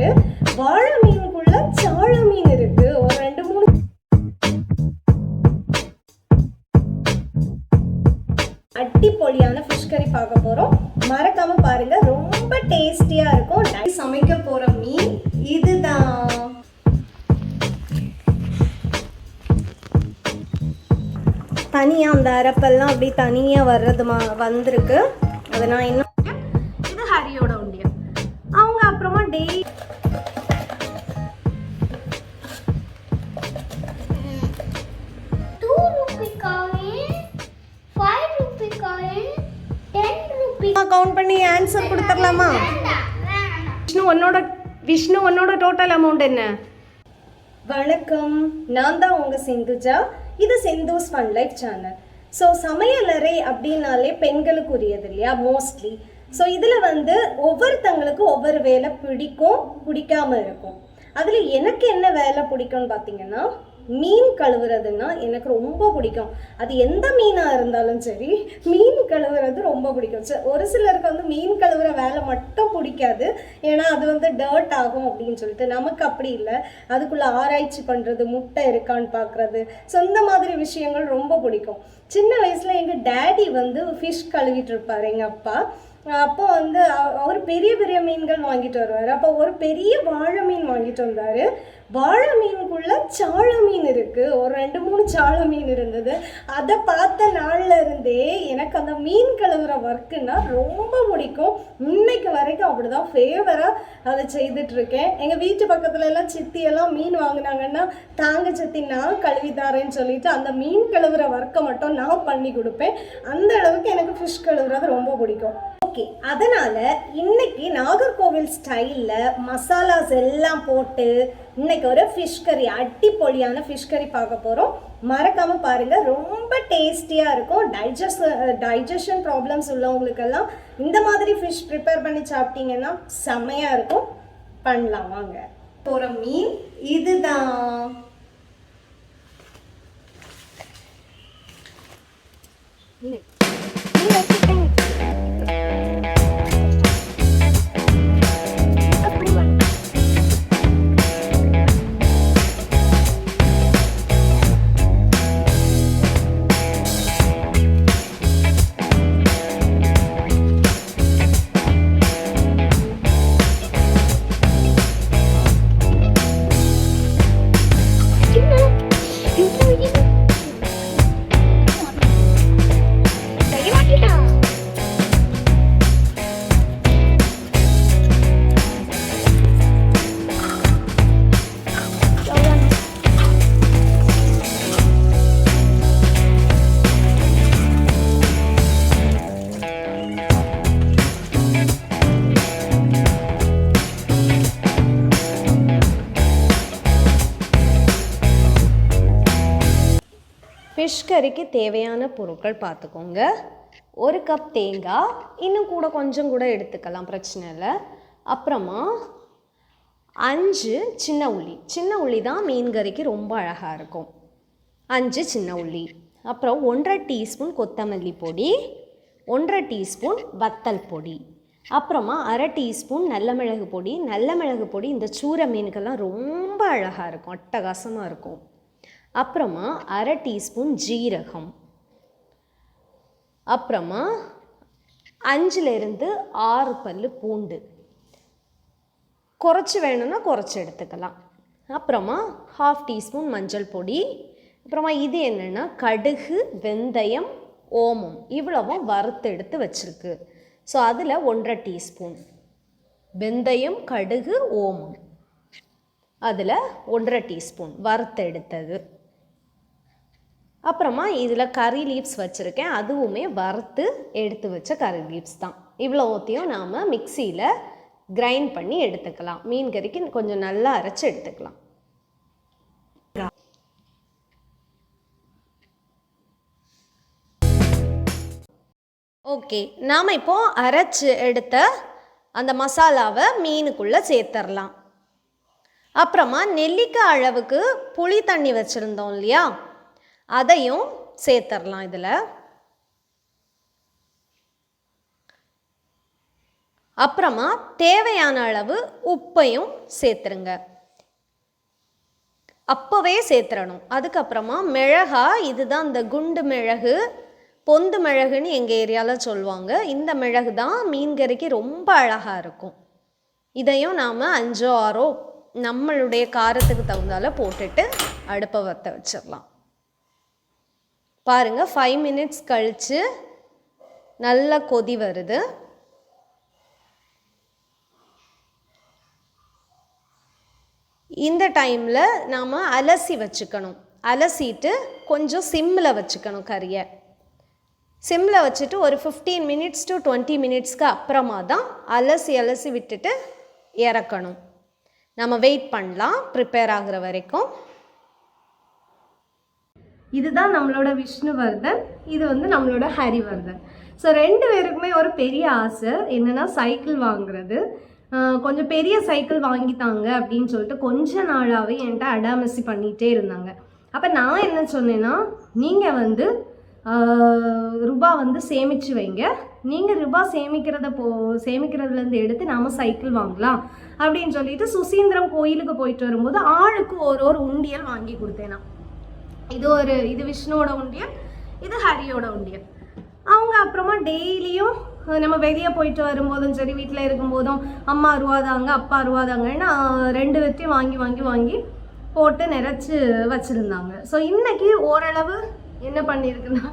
வந்தாரு. வாழை மீனுக்குள்ள சாள மீன் இருக்கு. ஒரு 2-3 அடிப்பொலியான ஃபிஷ் கறி பார்க்க போறோம். மறக்காம பாருங்க, ரொம்ப டேஸ்டியா இருக்கும். சமைக்க போற மீன் இதுதான். தனியா அந்த அரப்பெல்லாம் அப்படி தனியா வர்றது வந்திருக்கு. அதை நான் இன்னும் இது ஹரியோட உண்டியல். அவங்க அப்புறமா டெய்லி கவுண்ட் பண்ணி ஆன்சர் கொடுத்துடலாமா? விஷ்ணு உன்னோட டோட்டல் அமௌண்ட் என்ன? வணக்கம், நான் தான் உங்க சிந்துஜா. இது சிந்தூஸ் ஃபன்லைஃப் சேனல். ஸோ சமையலறை அப்படின்னாலே பெண்களுக்குரியது இல்லையா மோஸ்ட்லி. ஸோ இதில் ஒவ்வொருத்தங்களுக்கு ஒவ்வொரு வேலை பிடிக்கும், பிடிக்காம இருக்கும். அதில் எனக்கு என்ன வேலை பிடிக்கும்னு பார்த்தீங்கன்னா, மீன் கழுவுறதுன்னா எனக்கு ரொம்ப பிடிக்கும். அது எந்த மீனாக இருந்தாலும் சரி, மீன் கழுவுறது ரொம்ப பிடிக்கும். ஒரு சிலருக்கு மீன் கழுவுற வேலை மட்டும் பிடிக்காது, ஏன்னா அது டர்ட் ஆகும் அப்படின்னு சொல்லிட்டு. நமக்கு அப்படி இல்லை, அதுக்குள்ளே ஆராய்ச்சி பண்ணுறது, முட்டை இருக்கான்னு பார்க்குறது, ஸோ இந்த மாதிரி விஷயங்கள் ரொம்ப பிடிக்கும். சின்ன வயசில் எங்கள் டேடி ஃபிஷ் கழுவிட்டு இருப்பார், எங்கள் அப்பா. அப்போ அவர் பெரிய பெரிய மீன்கள் வாங்கிட்டு வருவார். அப்போ ஒரு பெரிய வாழை மீன் வாங்கிட்டு வந்தார். வாழை மீனுக்குள்ள சாள மீன் இருக்குது. ஒரு 2-3 சாள மீன் இருந்தது. அதை பார்த்த நாளில் இருந்தே எனக்கு அந்த மீன் கழுவுற ஒர்க்குன்னா ரொம்ப பிடிக்கும். இன்னைக்கு வரைக்கும் அப்படிதான் ஃபேவராக அதை செய்துட்ருக்கேன். எங்கள் வீட்டு பக்கத்துல எல்லாம் சித்தியெல்லாம் மீன் வாங்கினாங்கன்னா, தாங்க சித்தி நான் கழுவி தரேன்னு சொல்லிட்டு அந்த மீன் கழுவுற ஒர்க்கை மட்டும் நான் பண்ணி கொடுப்பேன். அந்த அளவுக்கு எனக்கு ஃபிஷ் கழுவுறது ரொம்ப பிடிக்கும். ஓகே, அதனால் இன்னைக்கு நாகர்கோவில் ஸ்டைலில் மசாலாஸ் எல்லாம் போட்டு இன்னைக்கு ஒரு ஃபிஷ் கறி, அடிப்பொலியான ஃபிஷ் கறி பார்க்க போகிறோம். மறக்காமல் பாருங்கள், ரொம்ப டேஸ்டியாக இருக்கும். டைஜஷன் ப்ராப்ளம்ஸ் உள்ளவங்களுக்கெல்லாம் இந்த மாதிரி ஃபிஷ் ப்ரிப்பேர் பண்ணி சாப்பிட்டீங்கன்னா செம்மையாக இருக்கும். பண்ணலாம் வாங்க. போகிற மீன் இதுதான். ஃபிஷ் கறிக்கு தேவையான பொருட்கள் பார்த்துக்கோங்க. 1 கப் தேங்காய், இன்னும் கொஞ்சம் கூட எடுத்துக்கலாம், பிரச்சனை இல்லை. அப்புறமா 5 சின்ன உள்ளி. சின்ன உள்ளி தான் மீன் கறிக்கு ரொம்ப அழகாக இருக்கும். 5 சின்ன உள்ளி. அப்புறம் 1.5 டீஸ்பூன் கொத்தமல்லி பொடி, 1.5 டீஸ்பூன் வத்தல் பொடி, அப்புறமா 1/2 டீஸ்பூன் நல்ல மிளகு பொடி. நல்ல மிளகு பொடி இந்த சூரை மீனுக்கெல்லாம் ரொம்ப அழகாக இருக்கும், அட்டகாசமாக இருக்கும். அப்புறமா 1/2 டீஸ்பூன் ஜீரகம். அப்புறமா 5லேருந்து 6 பல்லு பூண்டு. குறைச்சி வேணும்னா குறைச்சி எடுத்துக்கலாம். அப்புறமா 1/2 டீஸ்பூன் மஞ்சள் பொடி. அப்புறமா இது என்னென்னா கடுகு, வெந்தயம், ஓமம் இவ்வளவும் வறுத்து எடுத்து வச்சுருக்கு. ஸோ அதில் 1.5 டீஸ்பூன் வெந்தயம், கடுகு, ஓமம், அதில் 1.5 டீஸ்பூன் வறுத்து எடுத்தது. அப்புறமா இதில் கறி லீவ்ஸ் வச்சுருக்கேன், அதுவுமே வறுத்து எடுத்து வச்ச கறி லீவ்ஸ் தான். இவ்வளோத்தையும் நாம் மிக்சியில் கிரைண்ட் பண்ணி எடுத்துக்கலாம். மீன் கறிக்கு கொஞ்சம் நல்லா அரைச்சி எடுத்துக்கலாம். ஓகே, நாம் இப்போது அரைச்சி எடுத்த அந்த மசாலாவை மீனுக்குள்ளே சேர்த்துடலாம். அப்புறமா நெல்லிக்காய் அளவுக்கு புளி தண்ணி வச்சுருந்தோம் இல்லையா, அதையும் சேர்த்துடலாம். இதில் அப்புறமா தேவையான அளவு உப்பையும் சேர்த்துருங்க. அப்போவே சேர்த்துடணும். அதுக்கப்புறமா மிளகா, இதுதான் இந்த குண்டு மிளகு, பொந்து மிளகுன்னு எங்கள் ஏரியாவில் சொல்லுவாங்க. இந்த மிளகு தான் மீன் கறிக்கு ரொம்ப அழகாக இருக்கும். இதையும் நாம் 5 6 நம்மளுடைய காரத்துக்கு தகுந்தால போட்டுட்டு அடுப்பை வற்ற வச்சிடலாம். பாருங்கள், 5 minutes கழித்து நல்லா கொதி வருது. இந்த டைமில் நாம் அலசி வச்சுக்கணும். அலசிட்டு கொஞ்சம் சிம்மில் வச்சுக்கணும். கறியை சிம்மில் வச்சுட்டு ஒரு 15 minutes to 20 minutesக்கு அப்புறமா தான் அலசி விட்டுட்டு இறக்கணும். நம்ம வெயிட் பண்ணலாம் ப்ரிப்பேர் ஆகிற வரைக்கும். இதுதான் நம்மளோட விஷ்ணுவர்தன், இது வந்து நம்மளோட ஹரிவர்தன். ஸோ 2 பேருக்குமே ஒரு பெரிய ஆசை என்னென்னா சைக்கிள் வாங்குறது. கொஞ்சம் பெரிய சைக்கிள் வாங்கித்தாங்க அப்படின்னு சொல்லிட்டு கொஞ்ச நாளாகவே என்கிட்ட அடாமசி பண்ணிகிட்டே இருந்தாங்க. அப்போ நான் என்ன சொன்னேன்னா, நீங்கள் வந்து ரூபா வந்து சேமித்து வைங்க, நீங்கள் ரூபா சேமிக்கிறதுலேருந்து எடுத்து நாம் சைக்கிள் வாங்கலாம் அப்படின்னு சொல்லிட்டு சுசீந்திரம் கோயிலுக்கு போயிட்டு வரும்போது ஆளுக்கு ஒரு உண்டியல் வாங்கி கொடுத்தேன் நான். இது விஷ்ணுவோட உண்டியல், இது ஹரியோட உண்டியல். அவங்க அப்புறமா டெய்லியும் நம்ம வெளியே போயிட்டு வரும்போதும் சரி, வீட்டில் இருக்கும்போதும் அம்மா ரூபாதாங்க அப்பா ரூபாதாங்கன்னா 2 பேர்த்தையும் வாங்கி போட்டு நிறைச்சி வச்சுருந்தாங்க. ஸோ இன்றைக்கி ஓரளவு என்ன பண்ணியிருக்குன்னா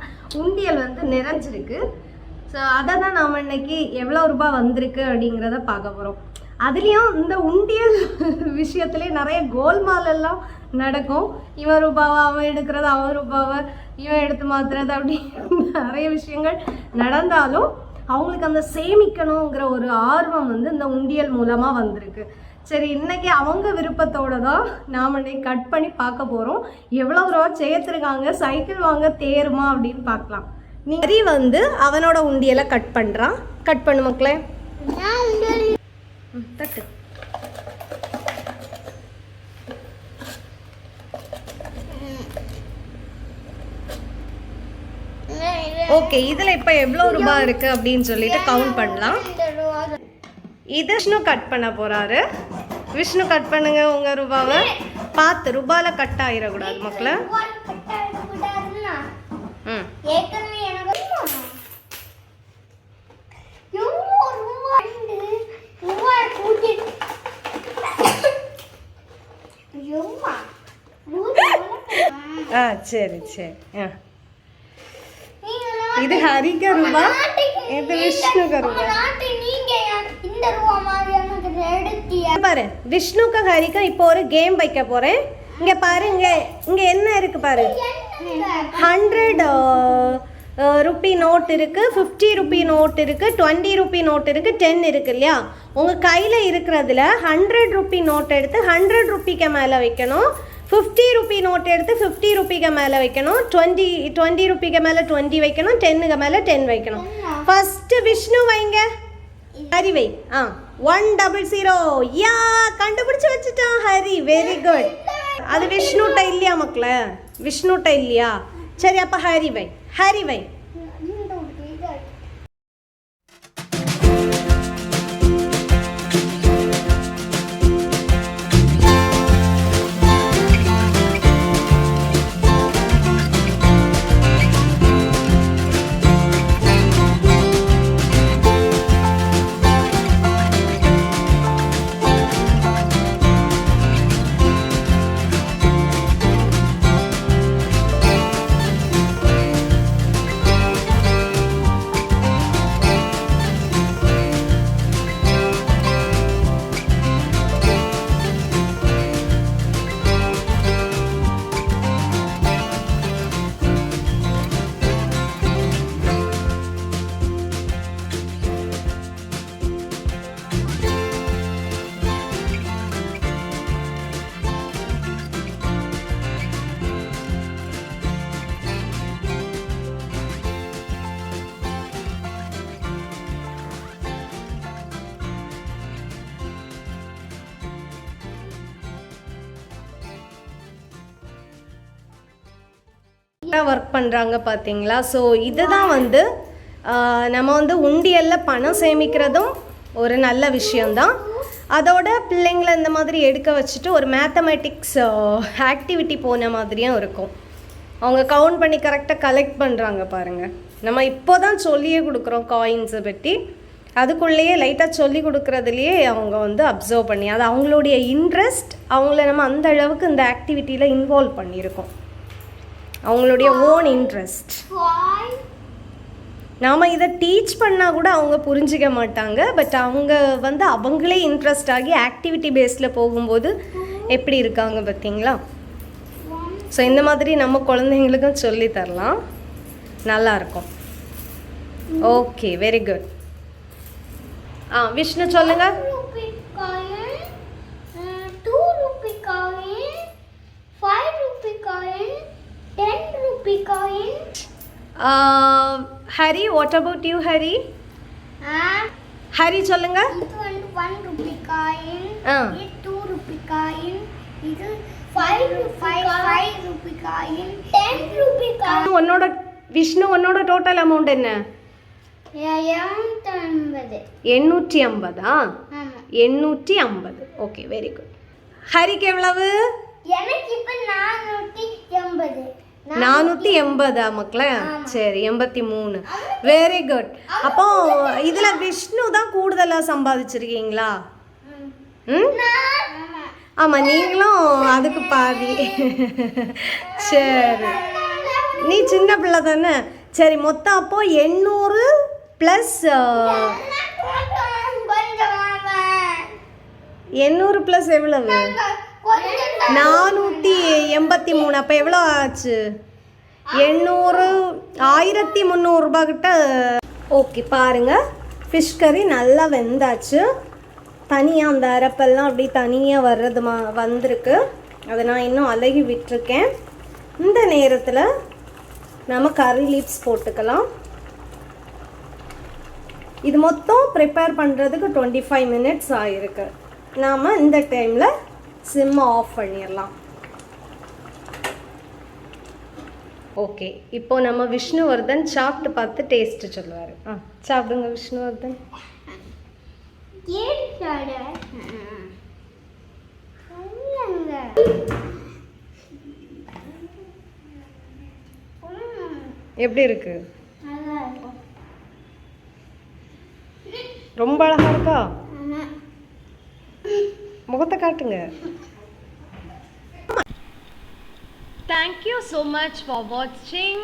உண்டியல் வந்து நிறைஞ்சிருக்கு. ஸோ அதை தான் நாம் இன்னைக்கு எவ்வளோ ரூபாய் வந்திருக்கு அப்படிங்கிறத பார்க்க போகிறோம். அதுலேயும் இந்த உண்டியல் விஷயத்துலேயே நிறைய கோல்மாலெல்லாம் நடக்கும். இவன் ரூபாவை அவன் எடுக்கிறது, அவன் ரூபாவை இவன் எடுத்து மாற்றுறது, அப்படி நிறைய விஷயங்கள் நடந்தாலும் அவங்களுக்கு அந்த சேமிக்கணுங்கிற ஒரு ஆர்வம் வந்து இந்த உண்டியல் மூலமாக வந்திருக்கு. சரி, இன்னைக்கு அவங்க விருப்பத்தோடு தான் நாம் இன்னைக்கு கட் பண்ணி பார்க்க போகிறோம். எவ்வளோ ரூபா சேர்த்துருக்காங்க, சைக்கிள் வாங்க தேருமா அப்படின்னு பார்க்கலாம். நீ வந்து அவனோட உண்டியலை கட் பண்ணுறான். கட் பண்ணு மக்களே. தட்டு. ஓகே, இதில் இப்போ எவ்வளோ ரூபாய் இருக்குது அப்படின்னு சொல்லிட்டு கவுண்ட் பண்ணலாம். இது விஷ்ணு கட் பண்ண போகிறாரு. விஷ்ணு கட் பண்ணுங்க உங்கள் ரூபாவை. பார்த்து ரூபாயில் கட் ஆகிடக்கூடாது மக்களே. சரி சரி. இது ஹரிக்க ரூபா, இது விஷ்ணுக்க ரூபா. பாரு, விஷ்ணுக்கு ஹரிக்க இப்போ ஒரு கேம் வைக்க போறேன். இங்க பாருங்க, இங்க என்ன இருக்கு பாரு. 100 ரூபி நோட் இருக்கு, 50 ரூபி நோட் இருக்கு, 20 ரூபி நோட் இருக்கு, 10 இருக்கு இல்லையா? உங்க கையில இருக்கிறதுல 100 ரூபி நோட் எடுத்து 100 ரூபிக்கு மேல வைக்கணும். 50 ரூபி நோட் எடுத்து 50 ரூபிக்கு மேலே வைக்கணும். 20 ரூபிக்கு மேலே 20 வைக்கணும். 10க்கு மேலே 10 வைக்கணும். ஃபர்ஸ்ட் விஷ்ணு வைங்க. ஹரி வை. 100. யா, கண்டுபிடிச்சு வச்சுட்டான் ஹரி. Very good. அது விஷ்ணுட்ட இல்லையா மக்களே? விஷ்ணுட்ட இல்லையா? சரி, அப்போ ஹரி வை. ஹரி வை. ஒர்க் பண்ணுறாங்க பார்த்தீங்களா? ஸோ இதுதான் வந்து நம்ம வந்து உண்டியலில் பணம் சேமிக்கிறதும் ஒரு நல்ல விஷயந்தான். அதோட பிள்ளைங்களை இந்த மாதிரி எடுக்க வச்சுட்டு ஒரு மேத்தமெட்டிக்ஸ் ஆக்டிவிட்டி போன மாதிரியும் இருக்கும். அவங்க கவுண்ட் பண்ணி கரெக்டாக கலெக்ட் பண்ணுறாங்க பாருங்கள். நம்ம இப்போ தான் சொல்லியே கொடுக்குறோம் காயின்ஸை பற்றி, அதுக்குள்ளேயே லைட்டாக சொல்லி கொடுக்குறதுலையே அவங்க வந்து அப்சர்வ் பண்ணி அது அவங்களுடைய இன்ட்ரெஸ்ட், அவங்கள நம்ம அந்த அளவுக்கு இந்த ஆக்டிவிட்டியில் இன்வால்வ் பண்ணியிருக்கோம், அவங்களுடைய ஓன் இன்ட்ரெஸ்ட். நாம் இதை டீச் பண்ணால் கூட அவங்க புரிஞ்சிக்க மாட்டாங்க. பட் அவங்க வந்து அவங்களே இன்ட்ரெஸ்ட் ஆகி ஆக்டிவிட்டி பேஸில் போகும்போது எப்படி இருக்காங்க பார்த்தீங்களா? ஸோ இந்த மாதிரி நம்ம குழந்தைங்களுக்கும் சொல்லி தரலாம், நல்லாயிருக்கும். Okay, very good. விஷ்ணு சொல்லுங்க. Hari, what about you Hari? Hari சொல்லுங்க. இது வந்து 1 ரூபி காயின், இது 2 ரூபி காயின், இது 5 ரூபி காயின், 10 ரூபி காயின். உன்னோட விஷ்ணு உன்னோட டோட்டல் அமௌண்ட் என்ன? 850. 850. 850. Okay, very good. ஹரிக்கு எவ்வளவு? எனக்கு இப்ப 480. 480 மக்களே. சரி, 83. Very good. அப்போ இதில் விஷ்ணு தான் கூடுதலாக சம்பாதிச்சிருக்கீங்களா? ஆமாம், நீங்களும் அதுக்கு பாதி. சரி, நீ சின்ன பிள்ளை தானே. சரி, மொத்தம் அப்போ 800 ப்ளஸ் 800 ப்ளஸ் எவ்வளவு? 483. அப்போ எவ்வளோ ஆச்சு? 800, 1300 ரூபா கிட்ட. ஓகே, பாருங்கள், ஃபிஷ் கறி நல்லா வெந்தாச்சு. தனியாக அந்த அரப்பெல்லாம் அப்படி தனியாக வர்றது வந்திருக்கு. அதை நான் இன்னும் அலகி விட்டுருக்கேன். இந்த நேரத்தில் நம்ம கறி லீவ்ஸ் போட்டுக்கலாம். இது மொத்தம் ப்ரிப்பேர் பண்ணுறதுக்கு 25 மினிட்ஸ் ஆகிருக்கு. நாம் இந்த டைமில் சிம்மை ஆஃப் பண்ணிடலாம். ஓகே, இப்போ நம்ம விஷ்ணுவர்தன் சாப்பிட்டு பார்த்து டேஸ்ட்டு சொல்லுவார். சாப்பிடுங்க விஷ்ணுவர்தன். எப்படி இருக்கு? ரொம்ப அழகா இருக்கா? முகத்தை காட்டுங்க. Thank you so much for watching.